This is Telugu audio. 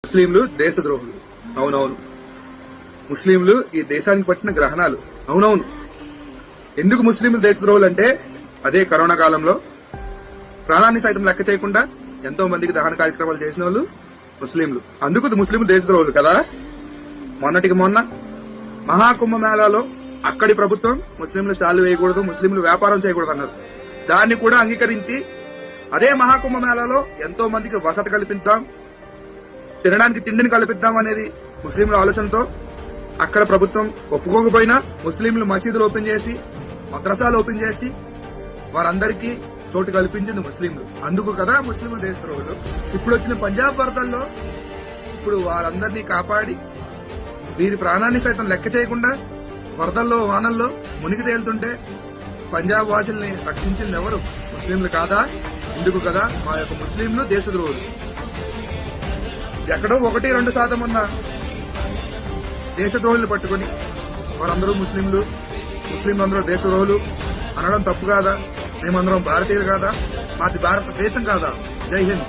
ముస్లింలు దేశద్రోహులు. అవునవును. ముస్లింలు ఈ దేశానికి పట్టిన గ్రహణాలు. అవునవును. ఎందుకు ముస్లింలు దేశద్రోహులు అంటే అదే కరోనా కాలంలో ప్రాణాన్ని సైతం లెక్క చేయకుండా ఎంతో మందికి దహన కార్యక్రమాలు చేసిన వాళ్ళు ముస్లింలు. అందుకు ముస్లింలు దేశద్రోహులు కదా. మొన్నటికి మొన్న మహాకుంభమేళాలో అక్కడి ప్రభుత్వం ముస్లింలు స్టాళ్లు వేయకూడదు, ముస్లింలు వ్యాపారం చేయకూడదు అన్నారు. దాన్ని కూడా అంగీకరించి అదే మహాకుంభమేళాలో ఎంతో మందికి వసతి కల్పిద్దాం, తినడానికి తిండిని కల్పిద్దాం అనేది ముస్లింల ఆలోచనతో అక్కడ ప్రభుత్వం ఒప్పుకోకపోయినా ముస్లింలు మసీదులు ఓపెన్ చేసి, మద్రసాలు ఓపెన్ చేసి వారందరికీ చోటు కల్పించింది ముస్లింలు. అందుకు కదా ముస్లింలు దేశద్రోహులు. ఇప్పుడు వచ్చిన పంజాబ్ వరదల్లో ఇప్పుడు వారందరినీ కాపాడి వీరి ప్రాణాన్ని సైతం లెక్క చేయకుండా వరదల్లో వానల్లో మునిగి తేలుతుంటే పంజాబ్ వాసుల్ని రక్షించింది ఎవరు? ముస్లింలు కాదా? ఎందుకు కదా మా యొక్క ముస్లింలు దేశద్రోహులు. ఎక్కడో 1-2% ఉన్న దేశద్రోహుల్ని పట్టుకుని వారందరూ ముస్లింలందరూ దేశద్రోహులు అనడం తప్పు కాదా? మేమందరం భారతీయులు కాదా? మాది భారతదేశం కాదా? జై హింద్.